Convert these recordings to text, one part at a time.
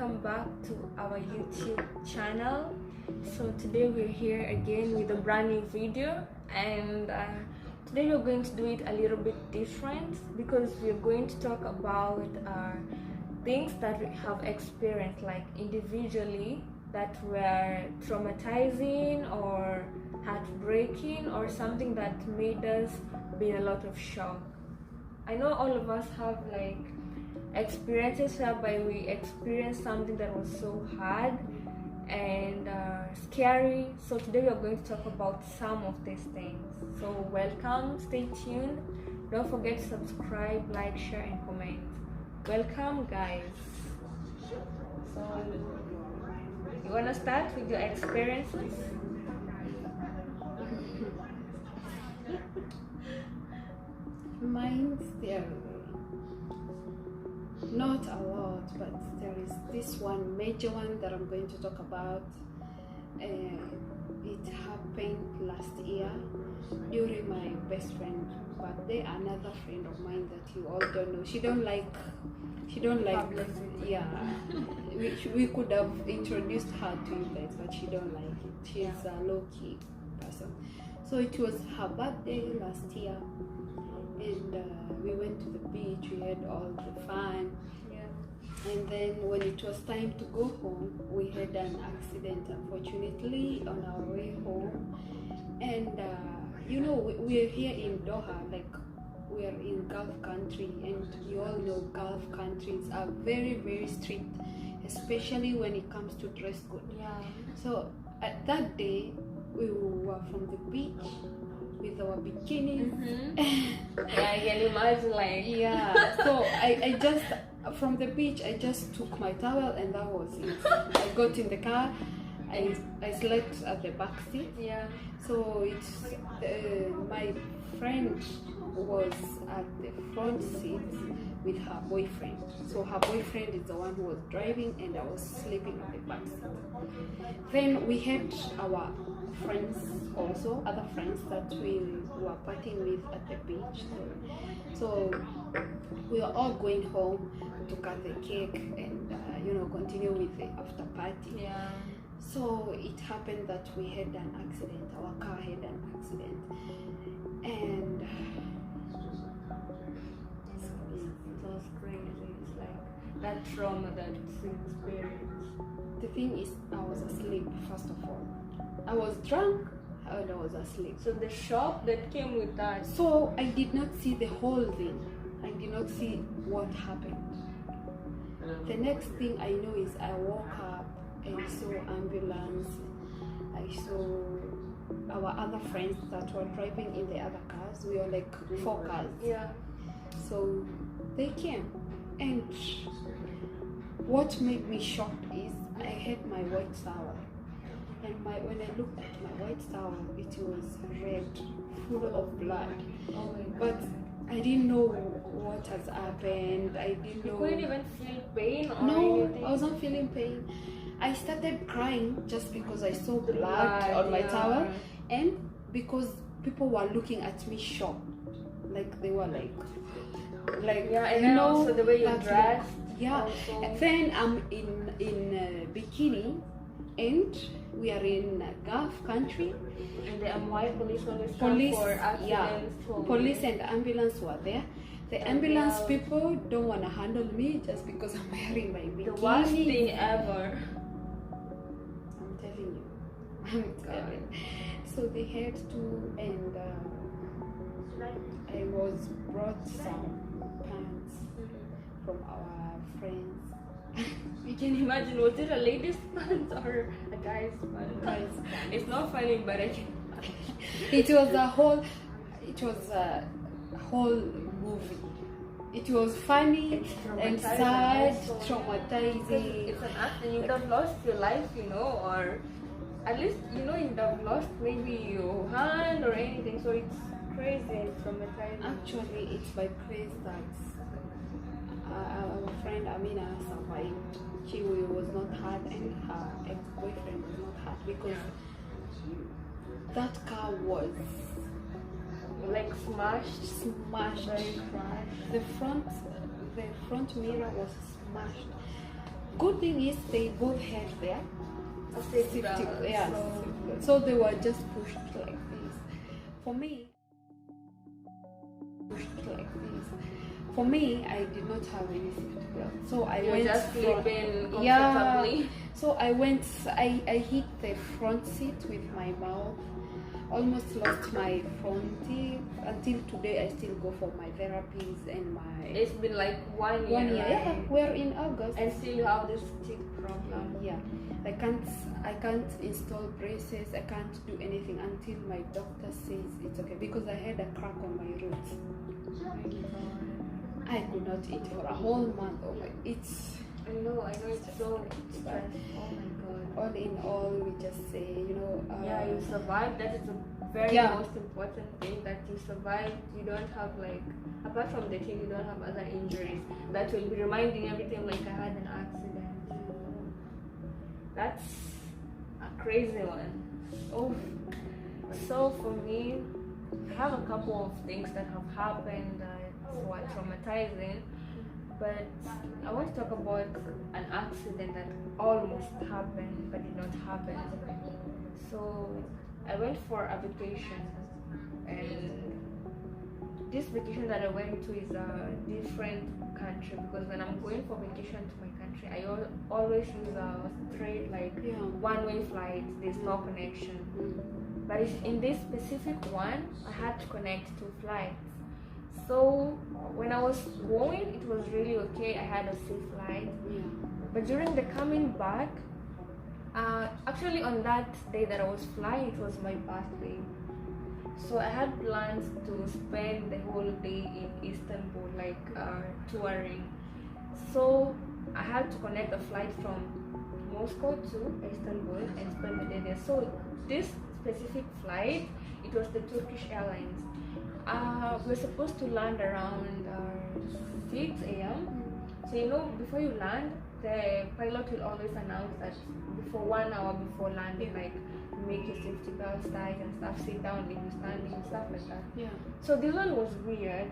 welcome back to our YouTube channel. So today we're here again with a brand new video, and today we're going to do it a little bit different because we're going to talk about things that we have experienced, like individually, that were traumatizing or heartbreaking or something that made us be in a lot of shock. I know all of us have like experiences whereby we experienced something that was so hard and scary. So today we are going to talk about some of these things. So welcome, stay tuned. Don't forget to subscribe, like, share, and comment. Welcome, guys. So you wanna start with your experiences? Mine's there not a lot, but there is this one major one that I'm going to talk about. It happened last year during my best friend birthday. Another friend of mine that you all don't know. She don't like yeah. we could have introduced her to you guys, but she don't like it. She's a low-key person. So it was her birthday last year, and we went to the beach. We had all the fun, and then when it was time to go home, we had an accident, unfortunately, on our way home. And we're here in Doha, like we are in Gulf country, and you all know Gulf countries are very, very strict, especially when it comes to dress code. So at that day, we were from the beach with our bikinis. Yeah, I can imagine, like. Yeah, so I just, from the beach, I just took my towel and that was it. I got in the car, I slept at the back seat. Yeah. So it's my friend was at the front seat with her boyfriend. So her boyfriend is the one who was driving, and I was sleeping at the back seat. Then we had our friends also, other friends that we were partying with at the beach. So we were all going home to cut the cake and continue with the after party. Yeah. So it happened that we had an accident. Our car had an accident, and It was crazy. It's like that trauma that we experienced. the thing is, I was asleep. First of all, I was drunk and I was asleep. So the shock that came with that. So I did not see the whole thing. I did not see what happened. The next thing I know is I woke up and saw ambulance. I saw our other friends that were driving in the other cars. We were like 4 cars. Yeah. So they came, and what made me shocked is I had my white towel, and when I looked at my white towel, it was red, full of blood. Oh my God. But I didn't know what has happened. I didn't know. You couldn't even feel pain or No, anything? I wasn't feeling pain. I started crying just because I saw blood on my towel, and because people were looking at me shocked, like they were like yeah, and also the way you that dressed. Yeah. Also. And then I'm in bikini, and we are in Gulf country. And the MY police always come for accidents. For Police and ambulance were there. The ambulance people don't want to handle me just because I'm wearing my bikini. The worst thing ever. I'm telling you. I'm telling. So they had to, and I was brought some pants from our friends. You can imagine, was it a lady's pants or a guy's pants? Guys, It's not funny, but I can. it was a whole movie. It was funny and sad, traumatizing. It's an accident. You would have lost your life, or at least, you'd have lost maybe your hand or anything. So it's crazy and traumatizing. Actually, it's by grace that our friend Amina survived. She was not hurt, and her ex-boyfriend was not hurt, because that car was like smashed. Very crashed. The front mirror was smashed. good thing is they both had their A safety safety, belt, yeah. so- So they were just pushed like this. For me, For me, I did not have any safety belt, so I You went just from- sleeping Yeah. comfortably. So I hit the front seat with my mouth. Almost lost my front teeth. Until today, I still go for my therapies and my It's been like 1 year. 1 year. Right? Yeah, we're in August. And still you have this teeth problem. Yeah, I can't install braces. I can't do anything until my doctor says it's okay, because I had a crack on my roots. I could not eat for a whole month. It's I know it's so stressful. Oh my god. all in all, we just say, Yeah, you survived. That is the very Yeah. most important thing, that you survived. You don't have like, apart from the thing, you don't have other injuries that will be reminding everything like I had an accident. That's a crazy one. Oh, so for me, I have a couple of things that have happened that were traumatizing, but I want to talk about an accident that almost happened but did not happen. So I went for a vacation, and this vacation that I went to is a different country, because when I'm going for vacation to my country, I always use a straight, like, Yeah. one-way flight. There's no connection. But in this specific one, I had to connect two flights. So when I was going, it was really okay. I had a safe flight. Yeah. But during the coming back, actually on that day that I was flying, it was my birthday. So I had plans to spend the whole day in Istanbul, like touring. So I had to connect a flight from Moscow to Istanbul and spend the day there. So this specific flight, it was the Turkish Airlines. We were supposed to land around 6 a.m. So before you land, the pilot will always announce that before 1 hour before landing, like, make your safety belts tight and stuff, sit down if you're standing and stuff like that. Yeah. So this one was weird,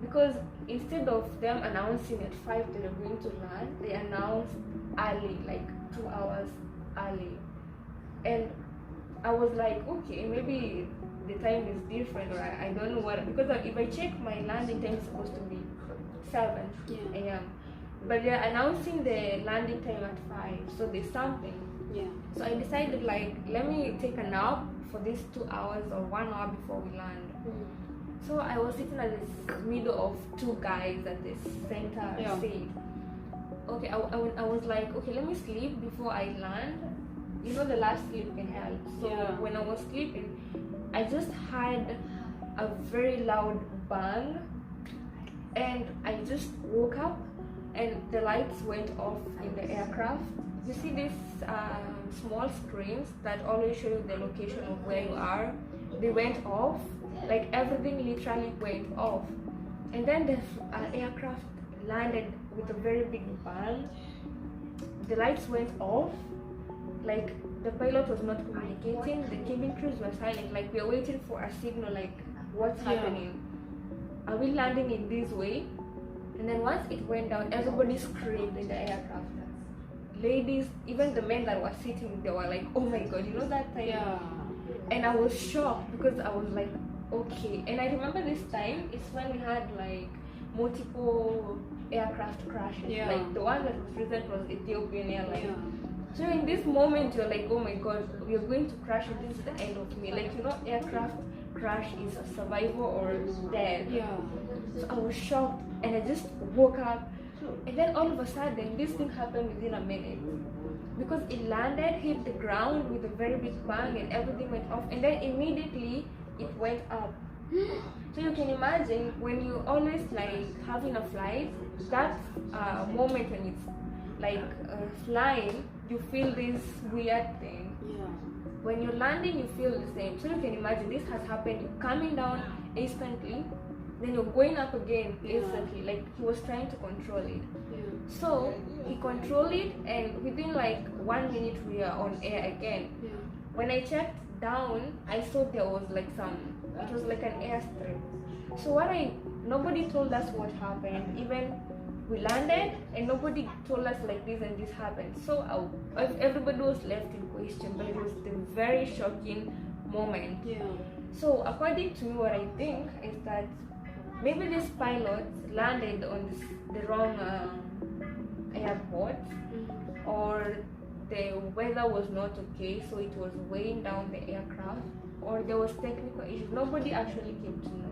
because instead of them announcing at 5 that they're going to land, they announced early, like 2 hours early. And I was like, okay, maybe the time is different, or I don't know what, because if I check, my landing time is supposed to be 7 a.m. But they're announcing the landing time at 5, so there's something. Yeah. So I decided, like, let me take a nap for these 2 hours or 1 hour before we land. So I was sitting at this middle of two guys at the center Yeah. seat. Okay, I was like, okay, let me sleep before I land. The last sleep can help. So Yeah. when I was sleeping, I just had a very loud bang, and I just woke up, and the lights went off in the aircraft. You see these small screens that always show you the location of where you are? They went off, like everything literally went off. And then the aircraft landed with a very big bang. The lights went off, like the pilot was not communicating, the cabin crews were silent, like we are waiting for a signal, like what's happening? Are we landing in this way? And then once it went down, everybody screamed in the aircraft. Ladies, even the men that were sitting, they were like, oh my god, that time? Yeah. And I was shocked, because I was like, okay. And I remember this time, it's when we had like multiple aircraft crashes. Yeah. Like the one that was recent was Ethiopian Airlines. Yeah. So in this moment, you're like, oh my god, we are going to crash, and this is the end of me. Like, aircraft crash is a survival or death. Yeah. So I was shocked, and I just woke up, and then all of a sudden, this thing happened within a minute, because it landed, hit the ground with a very big bang, and everything went off, and then immediately it went up. So you can imagine, when you always like having a flight, that moment when it's like flying, you feel this weird thing. Yeah. When you're landing, you feel the same. So you can imagine, this has happened. You're coming down instantly, then you're going up again instantly. Like, he was trying to control it. Yeah. So he controlled it, and within like 1 minute we are on air again. Yeah. When I checked down, I saw there was like it was like an airstrip. So nobody told us what happened. Even we landed and nobody told us like this and this happened. So everybody was left in question, but it was the very shocking moment. Yeah. So according to me, what I think is that maybe these pilots landed on the wrong airport, or the weather was not okay, so it was weighing down the aircraft, or there was technical issues. Nobody actually came to know.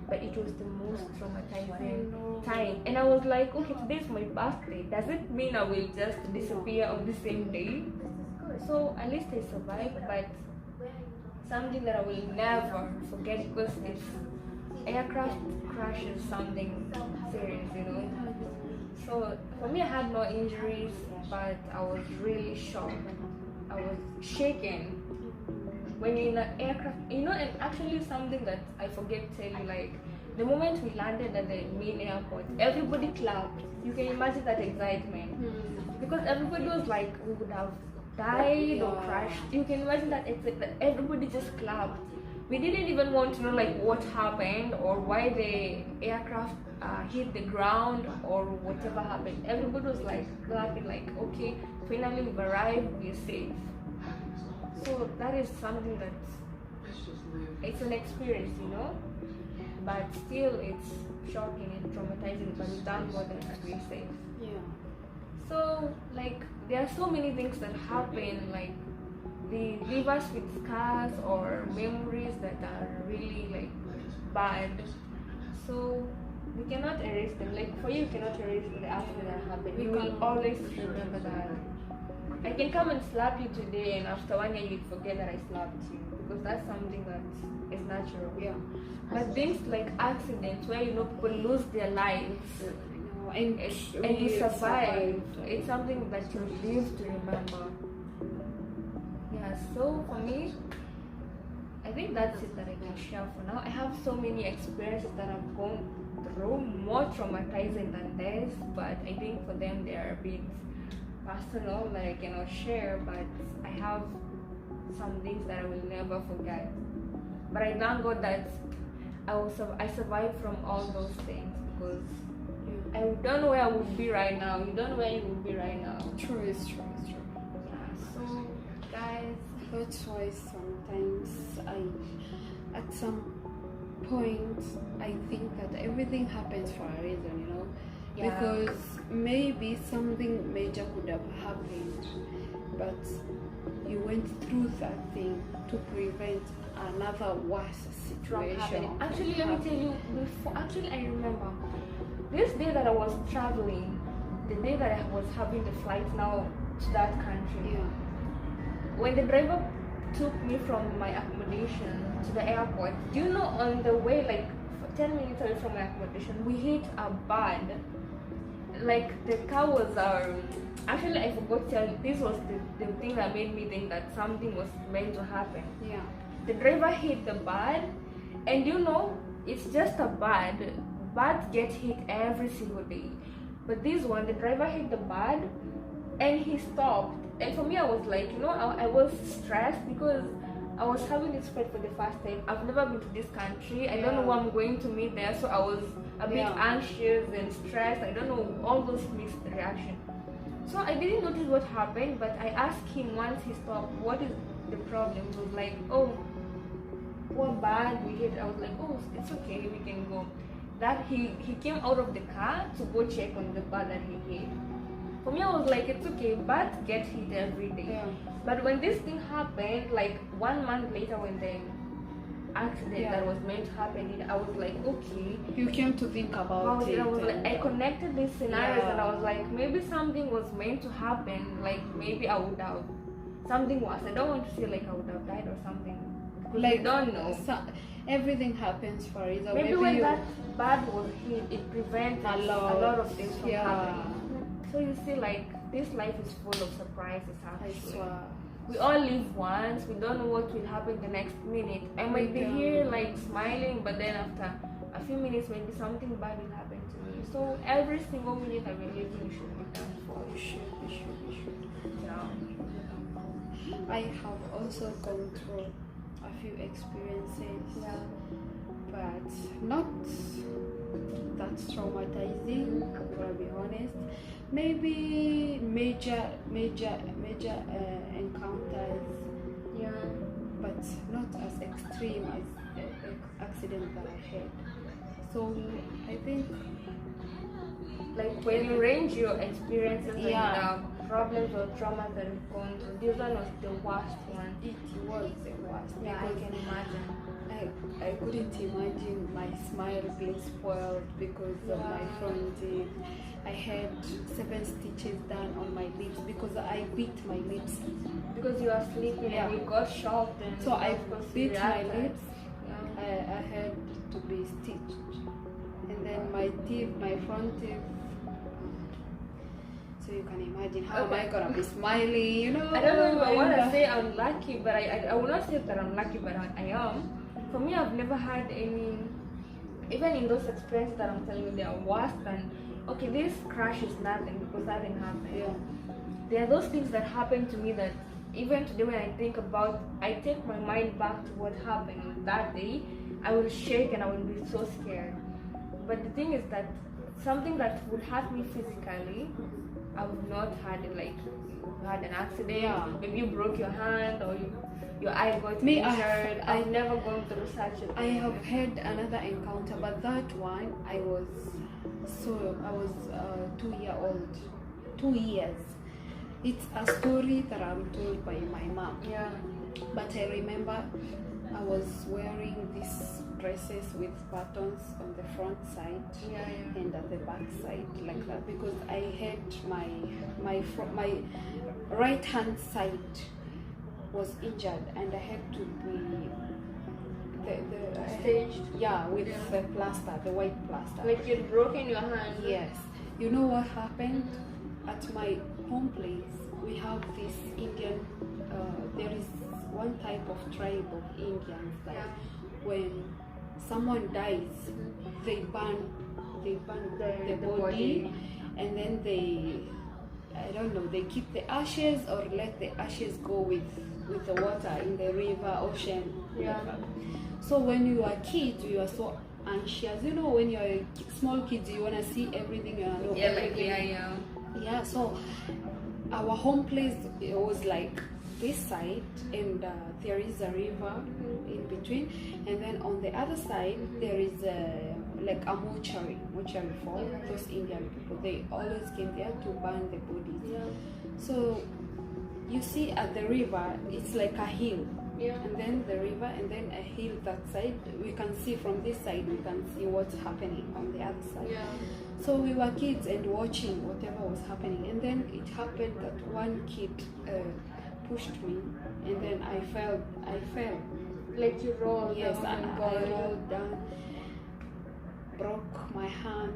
But it was the most traumatizing time. And I was like, okay, today's my birthday. Does it mean I will just disappear on the same day? So at least I survived, but something that I will never forget, because it's aircraft crashes, something serious, you know. So for me, I had no injuries, but I was really shocked. I was shaken when you're in an aircraft, you know. And actually something that I forget to tell you, like the moment we landed at the main airport, everybody clapped. You can imagine that excitement, because everybody was like, we would have died or crashed. You can imagine that everybody just clapped. We didn't even want to know like what happened or why the aircraft hit the ground or whatever happened. Everybody was like clapping, like, okay, finally we've arrived, we're safe. So that is something that it's an experience, you know, but still it's shocking and traumatizing, but we thank God that we're safe. Yeah. So like there are so many things that happen, like they leave us with scars or memories that are really like bad. So we cannot erase them. Like for you cannot erase the accident that happened. You will always remember that. I can come and slap you today, and after 1 year you'd forget that I slapped you, because that's something that is natural. Yeah. But things like accidents where, you know, people lose their lives and you survive, it's something that you live to remember. Yeah, so for me, I think that's it that I can share for now. I have so many experiences that I've gone through, more traumatizing than this, but I think for them they are a bit personal that I cannot share, but I have some things that I will never forget. But I thank God that I survived from all those things, because I don't know where I would be right now. You don't know where you would be right now. True, it's true. Yeah, so guys, that's why sometimes at some point, I think that everything happens for a reason, you know. yeah. Because maybe something major could have happened, but you went through that thing to prevent another worse from situation. happening. Actually, let me tell you, before, actually I remember this day that I was traveling, the day that I was having the flight now to that country. Yeah. When the driver took me from my accommodation to the airport, do you know, on the way, like 10 minutes away from my accommodation, we hit a bird. Like the car was actually I forgot to tell you, this was the thing that made me think that something was meant to happen. Yeah. The driver hit the bird, and you know, it's just a bird. Birds get hit every single day, but this one, the driver hit the bird and he stopped. And for me, I was like, you know, I was stressed because I was having this flight for the first time. I've never been to this country. I don't know who I'm going to meet there, so I was a bit anxious and stressed. I don't know, all those mixed reactions. So I didn't notice what happened, but I asked him once he stopped, what is the problem? He was like, oh, what bad we hit. I was like, oh, it's okay, we can go. That he came out of the car to go check on the bird that he hit. For me, I was like, it's okay, birds get hit every day. Yeah. But when this thing happened, like 1 month later, when the accident that was meant to happen, I was like, okay. You came to think about it. I was like, I connected these scenarios, and I was like, maybe something was meant to happen. Like maybe I would have something worse. I don't want to feel like I would have died or something. Like I don't know. Everything happens for a reason. Maybe when that bird was hit, it prevented a lot of things from happening. So you see, like, this life is full of surprises, actually. I swear. We all live once. We don't know what will happen the next minute. I might be here, like, smiling, but then after a few minutes, maybe something bad will happen to me. So every single minute that we're living should be done for. You should. Yeah. I have also gone through a few experiences. Yeah. But not that traumatizing. I'm gonna be honest. Maybe major encounters, Yeah. but not as extreme as the accident that I had. So I think Like when you range your experiences Yeah. and problems or traumas that you've gone through, this one was the worst one. it was the worst Yeah, I because can imagine. I couldn't imagine my smile being spoiled because of my Yeah. front teeth. I had 7 stitches done on my lips because I bit my lips. Because you are sleeping Yeah. and you got shocked and So I of course you bit my reacted. lips. Yeah. I had to be stitched. And then my teeth, my front teeth. So you can imagine how am I gonna be smiling, you know? I don't know if I want to and, say I'm lucky, but I will not say that I'm lucky, but I am. For me, I've never had any, even in those experiences that I'm telling you, they are worse than, okay, this crash is nothing because nothing happened. yeah. There are those things that happen to me that even today when I think about, I take my mind back to what happened that day, I will shake and I will be so scared. But the thing is that something that would hurt me physically, I would not had it, like you had an accident, Yeah. maybe you broke your hand or your eye got Me, injured. I- I've never gone through such a thing. I have had another encounter, but that one I was 2 year old, 2 years. It's a story that I'm told by my mom. Yeah. But I remember I was wearing these dresses with buttons on the front side Yeah, yeah. and at the back side like that because I had my right hand side was injured and I had to be Staged. yeah, with Yeah. the plaster, the white plaster. Like you'd broken your hand. Yes. You know what happened? At my home place, we have this Indian, there is one type of tribe of Indians that Yeah. when someone dies, they burn The the body. body and then I don't know, they keep the ashes or let the ashes go with the water in the river, ocean. Yeah. So when you are kids, you are so anxious. You know, when you are small kids, you wanna see everything. You wanna know Yeah, like everything. yeah. Yeah. So our home place, it was like this side, and there is a river in between, and then on the other side there is like a mortuary for those Indian people. They always came there to burn the bodies. Yeah. So you see at the river, it's like a hill. Yeah. And then the river, and then a hill that side. We can see from this side, we can see what's happening on the other side. Yeah. So we were kids and watching whatever was happening. And then it happened that one kid pushed me, and then I fell. Like you rolled. Yes, down and and I got- rolled down, broke my hand.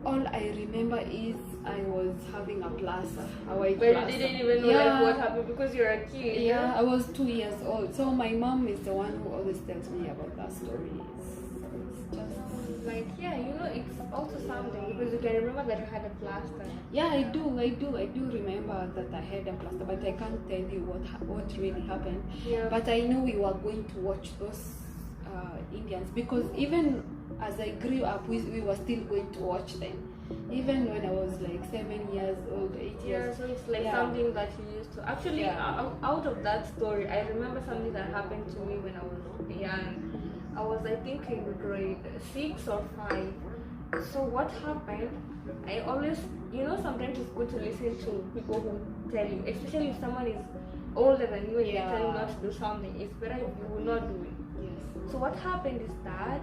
All I remember is I was having a plaster, a white But you plaster. didn't even know Yeah. like what happened because you're a kid. Yeah, I was 2 years old. So my mom is the one who always tells me about that story. It's just Like yeah, you know, it's also something because you can remember that you had a plaster. yeah, I do remember that I had a plaster, but I can't tell you what really happened. Yeah. But I know we were going to watch those Indians because even as I grew up, we were still going to watch them. Even when I was like 7 years old, 8 Yeah, years. so it's like Yeah. something that you used to. Actually, Yeah. out of that story, I remember something that happened to me when I was young. I was, I think, in grade 6 or 5. So what happened? I always, you know, sometimes it's good to listen to people who tell you, especially if someone is older than you and they tell you Yeah. not to do something. It's better if you will not do it. Yes. So what happened is that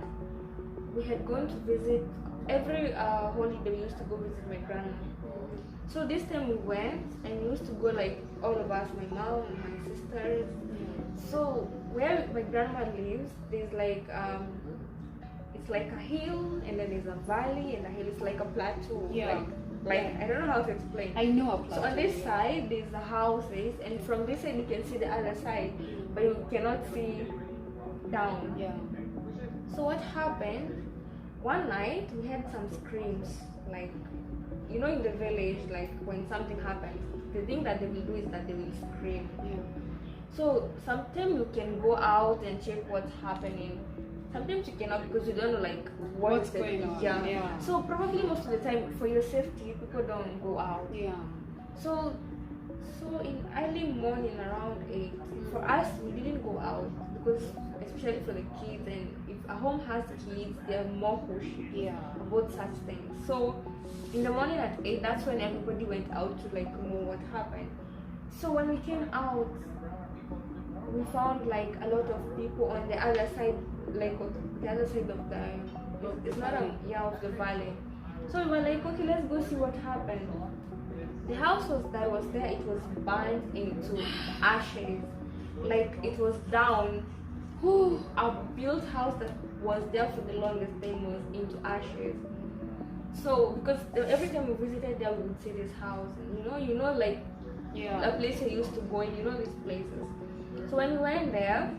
we had gone to visit every holiday. We used to go visit my grandma. So this time we went and we used to go like all of us, my mom and my sisters. So where my grandma lives, there's like it's like a hill and then there's a valley and a hill. It's like a plateau. Yeah. Like Yeah. I don't know how to explain. I know a So plateau. on this side there's the houses, and from this side you can see the other side, but you cannot see down. Yeah. So what happened? One night we had some screams, like you know, in the village, like when something happens, the thing that they will do is that they will scream. Yeah. So sometimes you can go out and check what's happening, sometimes you cannot because you don't know like What's going on? Yeah. Yeah. So probably most of the time for your safety, people don't go out. Yeah. So in early morning around 8, for us we didn't go out because especially for the kids, and if a home has kids, they're more pushy Yeah. about such things. So in the morning at 8, that's when everybody went out to like know what happened. So when we came out, we found like a lot of people on the other side, like on the other side of the it's not a of the valley. So we were like, okay, let's go see what happened. The house that was there, it was burned into ashes. Like it was down. A built house that was there for the longest time was into ashes. So because every time we visited there, we would see this house, and you know, like a place I used to go in, these places. So when we went there,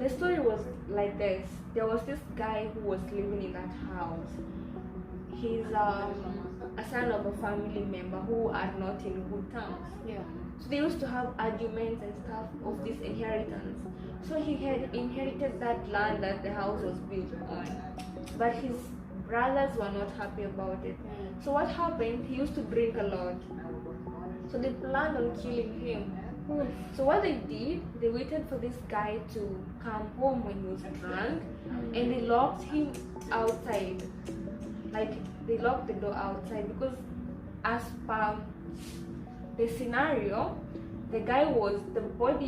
the story was like this. There was this guy who was living in that house. He's a son of a family member who are not in good terms. Yeah. So they used to have arguments and stuff of this inheritance. So he had inherited that land that the house was built on. But his brothers were not happy about it. So what happened, he used to drink a lot. So they planned on killing him. So what they did, they waited for this guy to come home when he was drunk, and they locked him outside. Like they locked the door outside because as per the scenario, the body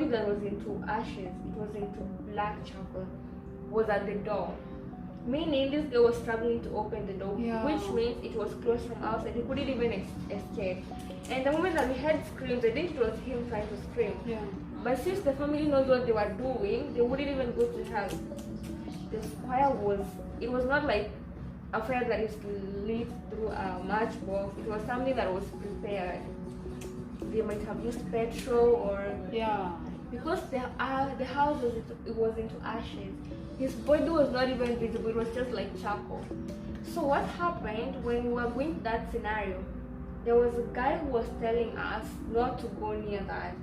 that was into ashes, it was into black charcoal, was at the door. Meaning this guy was struggling to open the door, which means it was closed from outside. He couldn't even escape. And the moment that we heard screams, I think it was him trying to scream. Yeah. But since the family knows what they were doing, they wouldn't even go to help. The fire was not like a fire that is lit through a matchbox. It was something that was prepared. They might have used petrol or because the house was into ashes. His body was not even visible. It was just like charcoal. So what happened when we were going to that scenario? There was a guy who was telling us not to go near that.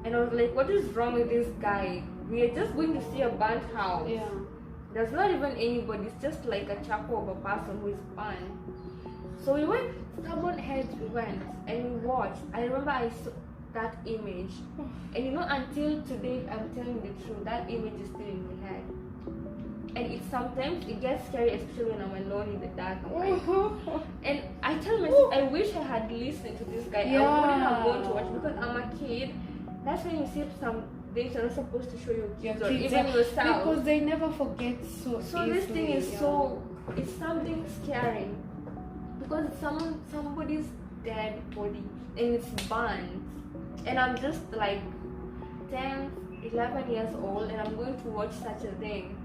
And I was like, what is wrong with this guy? We are just going to see a burnt house. Yeah. There's not even anybody. It's just like a charcoal of a person who is burned. So we went, stubborn heads we went, and we watched. I remember I saw that image. And until today, I'm telling the truth, that image is still in my head. And sometimes it gets scary, especially when I'm alone in the dark. And I tell myself, I wish I had listened to this guy. I wouldn't have gone to watch because I'm a kid. That's when you see some things you're not supposed to show your kids or even yourself. Because they never forget so easily. This thing is it's something scary. Because it's somebody's dead body and it's burned. And I'm just like 10, 11 years old and I'm going to watch such a thing.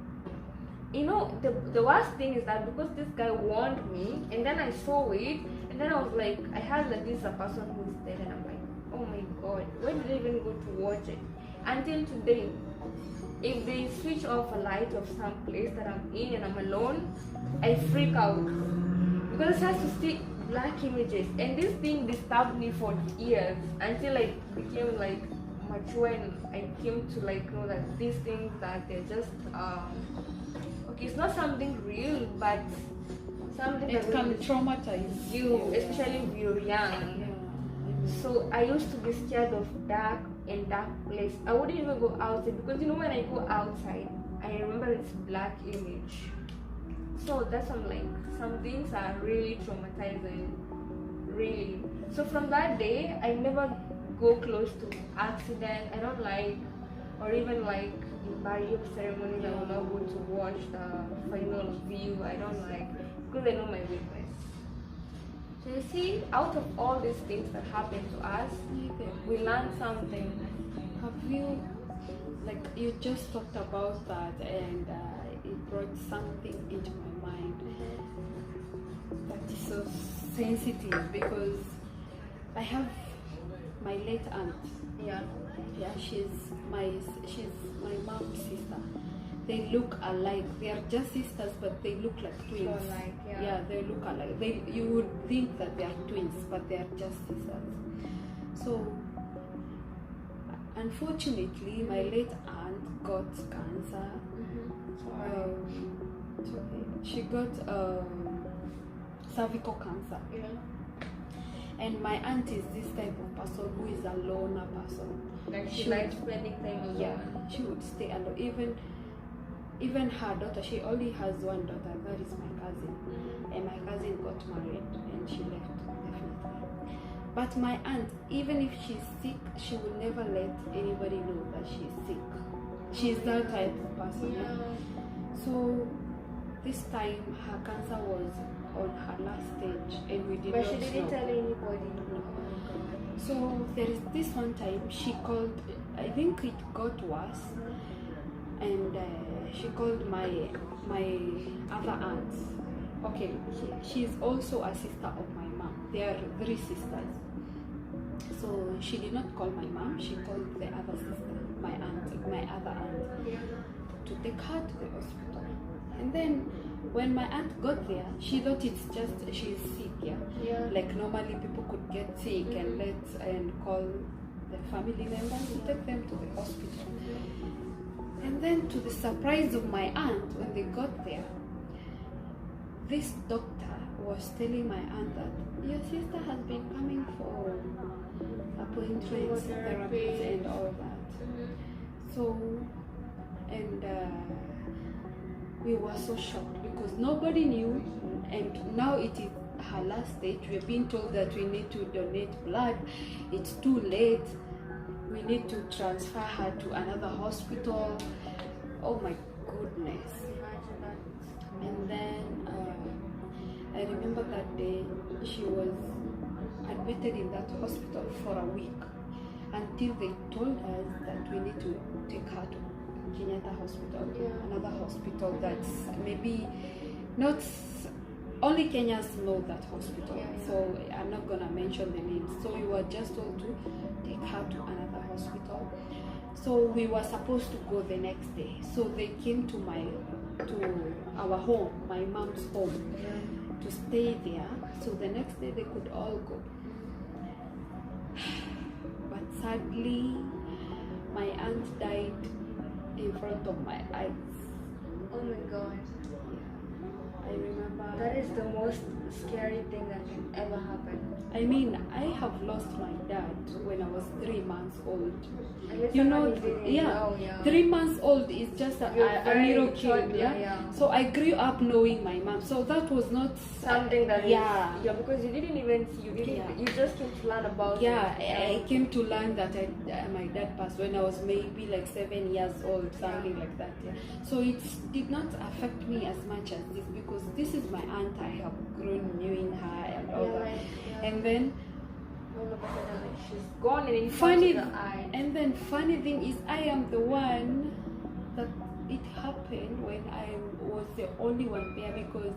The worst thing is that because this guy warned me and then I saw it and then I was like, I heard that this is a person who is dead and I'm like, oh my god, why did I even go to watch it? Until today, if they switch off a light of some place that I'm in and I'm alone, I freak out because it has to see black images, and this thing disturbed me for years until I became like mature and I came to like know that these things that they're just it's not something real, but something it that can traumatize you, especially if you're young. So I used to be scared of dark place. I wouldn't even go outside because when I go outside, I remember this black image. So that's some things are really traumatizing, really. So from that day, I never go close to accident. I don't like, or even like in burial ceremonies, I will not go to watch the final view. I don't like because I know my weakness. So you see, out of all these things that happen to us, we learn something. Have you, you just talked about that and it brought something into my mind that is so sensitive because I have my late aunt. Yeah. She's my mom's sister. They look alike. They are just sisters, but they look like twins. They look alike. You would think that they are twins, but they are just sisters. So unfortunately, my late aunt got cancer. It's okay. She got cervical cancer. Yeah. And my aunt is this type of person who is a loner person. Like she likes spending time alone. Yeah, she would stay alone. Even her daughter, she only has one daughter, that is my cousin. And my cousin got married and she left, definitely. But my aunt, even if she's sick, she will never let anybody know that she's sick. She's that type of person. Yeah. So this time her cancer was on her last stage and we did But not she didn't know. tell anybody. No. So there is this one time she called, I think it got worse, and she called my other aunt. Okay, she's also a sister of my mom. There are 3 sisters. So she did not call my mom, she called the other sister, my other aunt, Yeah. to take her to the hospital. And then when my aunt got there, she thought it's just she's sick, Yeah. like normally people could get sick and call the family members to take them to the hospital. And then to the surprise of my aunt, when they got there, this doctor was telling my aunt that your sister has been coming for appointments, therapies and all that. So, and we were so shocked because nobody knew, and now it is her last stage. We've been told that we need to donate blood. It's too late. We need to transfer her to another hospital. Oh my goodness. Imagine that. And then I remember that day she was admitted in that hospital for a week until they told us that we need to take her to Kenyatta Hospital, another hospital that's maybe not only Kenyans know that hospital. So I'm not gonna mention the names. So we were just told to take her to another hospital. So we were supposed to go the next day. So they came to our home, my mom's home, to stay there. So the next day they could all go. But sadly, my aunt died in front of my eyes. Oh my god. I remember. That is the most scary thing that can ever happen. I mean, I have lost my dad when I was 3 months old. And it's You know, someone you didn't know, 3 months old is just a very little kid, toddler, yeah? So I grew up knowing my mom. So that was not something that is- yeah. because you didn't even see, you just came to learn about Yeah, it. I came to learn that my dad passed when I was maybe like 7 years old, something like that. Yeah. So it did not affect me as much as this because this is my aunt. I have grown knowing her and all that. And then all of a sudden she's gone and in funny, front of the eye. and then funny thing is I am the one that it happened when I was the only one there because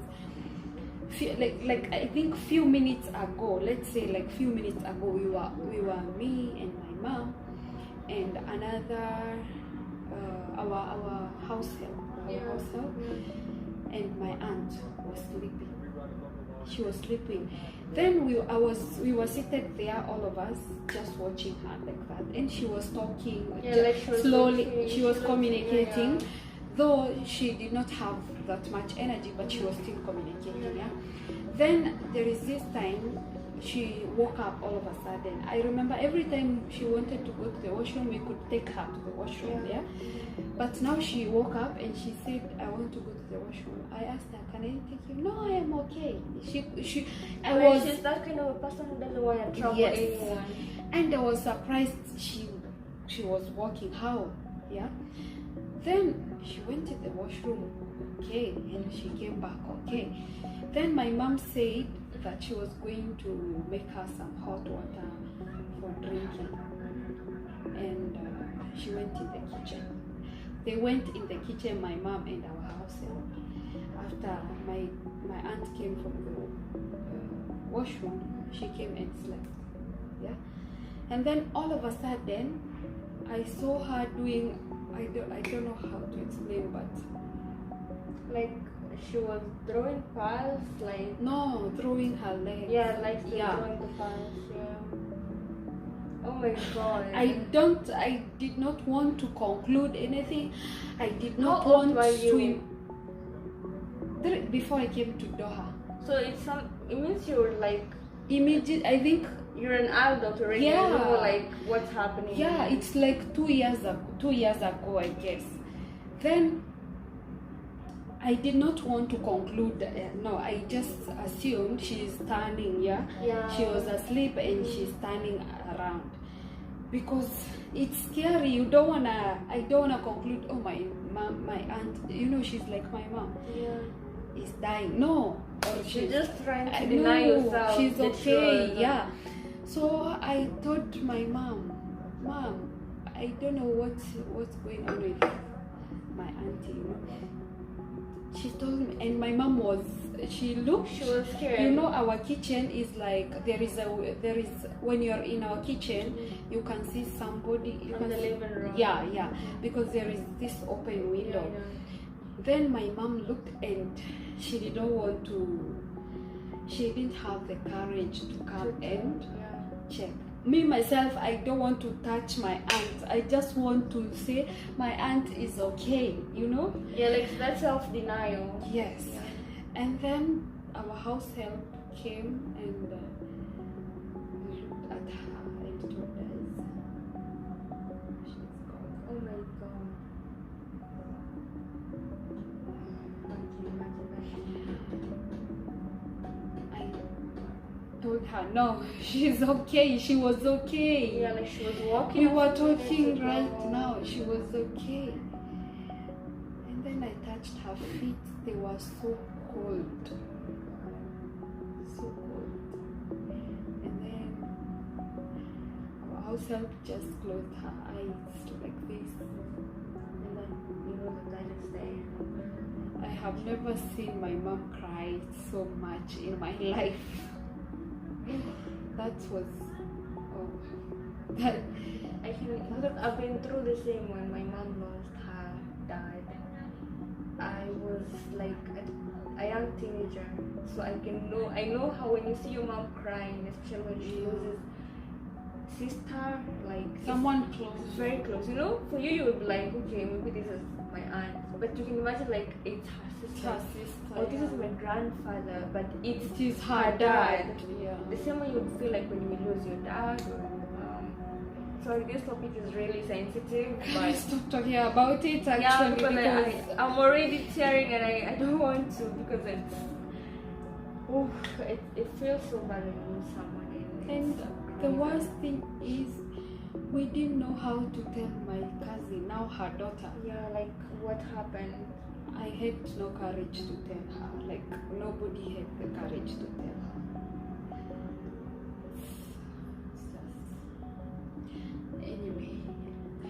like I think few minutes ago, let's say like few minutes ago, we were me and my mom and another our house help, and my aunt was sleeping. She was sleeping. Then we were seated there, all of us, just watching her like that, and she was talking like she was slowly. talking, She was communicating, yeah. though she did not have that much energy, but she was still communicating. Yeah. Then there is this time she woke up all of a sudden. I remember every time she wanted to go to the washroom, we could take her to the washroom. Yeah. But now she woke up and she said, "I want to go to the washroom." I asked her, "Can I take you?" "No, I am okay." She's that kind of a person who doesn't want to trouble Yes. anyone. And I was surprised she was walking. How? Yeah. Then she went to the washroom, okay, and she came back, okay. Then my mom said that she was going to make her some hot water for drinking, and she went in the kitchen. They went in the kitchen, my mom and our house help. After my aunt came from the washroom, she came and slept. Yeah, and then all of a sudden, I saw her doing. I don't know how to explain, but Like she was throwing piles, like no, throwing her leg. yeah, like Yeah. throwing the piles, Oh my god. I did not want to conclude anything. I did not How old want were to you? before I came to Doha. So it means you're like Immediate, I think, you're an adult already. Yeah. You know like what's happening. yeah, it's like 2 years ago, I guess. Then I did not want to conclude. No, I just assumed she's turning. Yeah, she was asleep and she's turning around, because it's scary. I don't wanna conclude. Oh, my mom, my aunt. You know, she's like my mom. Yeah. Is dying. No, or You're just trying to no, deny yourself. she's that okay. you're- Yeah. So I told my mom, I don't know what's going on with my auntie. You know, she told me, and my mom she looked. She was scared. You know, our kitchen is like there is when you're in our kitchen, you can see somebody. You On can the see, living room. yeah, because there is this open window. Yeah. Then my mom looked and she didn't want to. She didn't have the courage to come and check. Me myself, I don't want to touch my aunt. I just want to say my aunt is okay. You know? Yeah, like that self-denial. Yes. Yeah. And then our house help came and looked at her and told us she's gone. Oh my god. I told her no, she's okay. She was okay. Yeah, like she was walking. We were a few minutes talking ago. right now. She was okay. And then I touched her feet. They were so cold. So cold. And then our house help just closed her eyes like this. And then you know that is there. I have never seen my mom cry so much in my life. That was that. I can look. I've been through the same when my mom lost her dad. I was like a young teenager, so I know how when you see your mom crying, especially when she loses sister, like Someone close. very close. You know, for you would be like, okay, maybe this is my aunt, but you can imagine like it's her sister. Her sister. Or this is my grandfather, but It it's is her dad. Yeah. the same way you would feel like when you lose your dad. Sorry, this topic is really sensitive, I but stopped talking about it actually yeah, because because I'm already tearing and I don't want to because it's it feels so bad when you lose someone. and it's the crazy. worst thing is we didn't know how to tell my cousin, now her daughter. Yeah, like what happened? I had no courage to tell her. Like nobody had the courage to tell her. Anyway,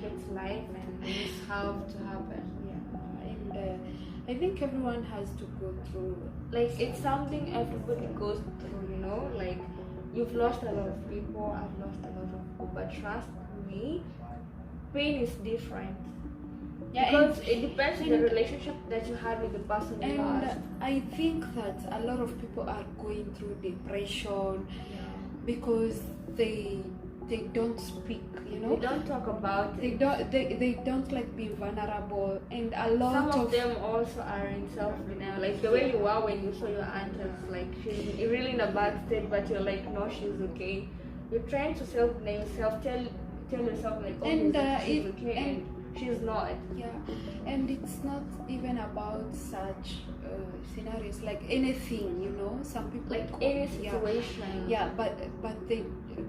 It's life and it's have to happen. yeah, and I think everyone has to go through. Like it's something everybody goes through, you know. Like you've lost a lot of people, I've lost a lot of people, but trust me, pain is different. Yeah, Because and- it depends on the relationship that you had with the person you And lost. I think that a lot of people are going through depression because they don't speak, you know. They don't talk about They it. don't like being vulnerable, and a lot Some of them also are in self-denial. Like the way you are when you saw your aunt as like she's really in a bad state, but you're like, no, she's okay. You're trying to self-deny yourself, tell yourself like, oh, And, she's it- okay, and she's not. Yeah, and it's not even about such scenarios, like anything, you know. Some people Like go- any yeah. situation. Yeah, but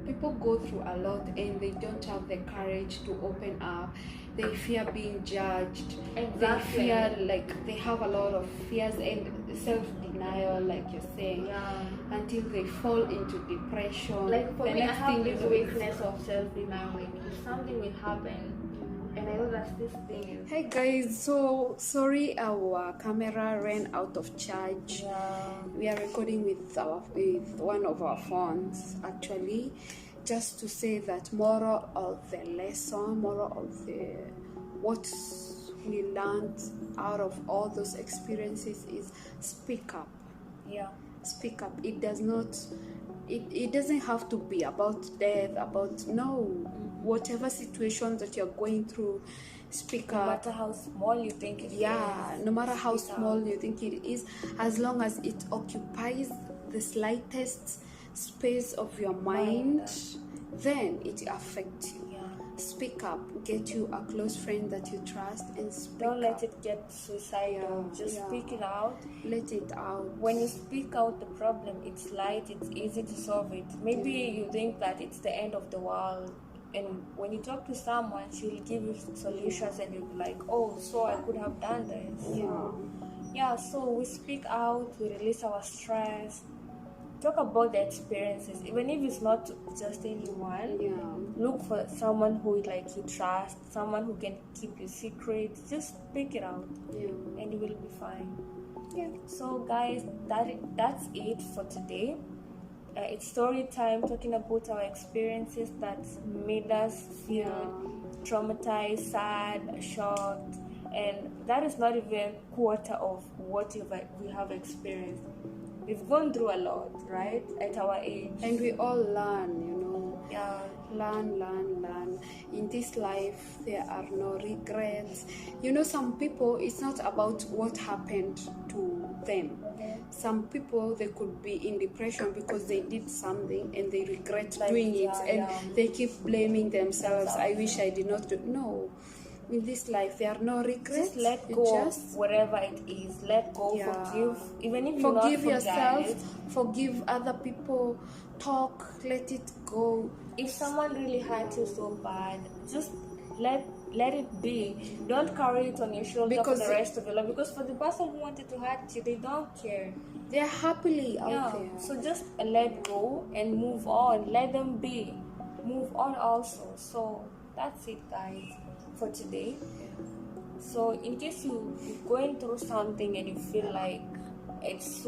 people go through a lot and they don't have the courage to open up. They fear being judged. Exactly. They fear, like, they have a lot of fears and self-denial, like you're saying, Yeah. until they fall into depression. Like for the me, I next have thing you this know is- weakness of self-denial. Like if something will happen, and I know that this thing is. Hey guys, so sorry our camera ran out of charge. Yeah. We are recording with one of our phones actually, just to say that moral of the lesson, moral of the what we learned out of all those experiences is speak up. Yeah. speak up. It does not, it doesn't have to be about death, about no, whatever situation that you're going through, speak No up. matter how small you think it is. Yeah, no matter how speak small out. you think it is, as long as it occupies the slightest space of your mind, then it affects you. Yeah. Speak up, get you a close friend that you trust, and speak Don't up. let it get suicidal. Yeah, Just yeah. speak it out. Let it out. When you speak out the problem, it's light, it's easy to solve it. Maybe you think that it's the end of the world, and when you talk to someone, she'll give you solutions, and you'll be like, oh, so I could have done this. Yeah, so we speak out, we release our stress, talk about the experiences, even if it's not just anyone. Yeah. Look for someone who like you trust, someone who can keep your secret. Just speak it out, Yeah. and you will be fine. Yeah. So guys, that's it for today. It's story time, talking about our experiences that made us feel traumatized, sad, shocked, and that is not even quarter of what we have experienced. We've gone through a lot, right, at our age. And we all learn, you know. Yeah. Learn. In this life, there are no regrets. You know, some people, it's not about what happened to them. Some people, they could be in depression because they did something and they regret doing it, and they keep blaming themselves. I wish I did not do. No. In this life, there are no regrets. Just let go of whatever it is. Let go, forgive. Even if you forgive not yourself, forgive other people, talk, let it go. If someone really hurt you so bad, just let it be. Don't carry it on your shoulder for the rest of your life, because for the person who wanted to hurt you, they don't care. They're happily out there. So just let go and move on. Let them be. Move on also. So that's it, guys, for today. So in case you're going through something and you feel like it's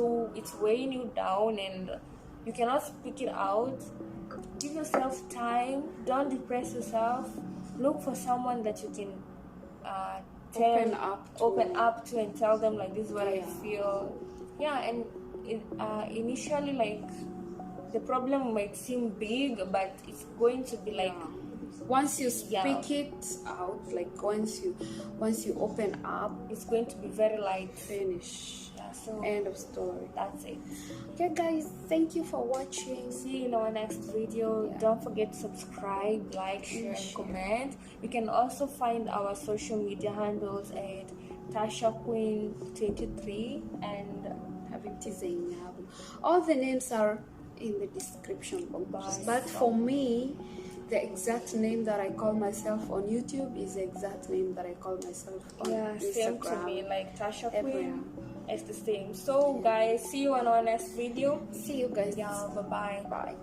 weighing you down and you cannot speak it out, give yourself time. Don't depress yourself. Look for someone that you can open up to and tell them, like, this is what I feel. And initially, like, the problem might seem big, but it's going to be like, once you speak it out, like once you open up, it's going to be very light. Finish. So end of story. That's it. Okay, guys, thank you for watching. See you in our next video. Don't forget to subscribe, like, share, and comment. You can also find our social media handles at Tasha Queen 23 and Habibti Zainab. All the names are in the description box. But for me, the exact name that I call myself on YouTube is the exact name that I call myself on Instagram. Same to me, like Tasha Queen. It's the same. So guys, see you on our next video. See you guys. Bye-bye. Bye.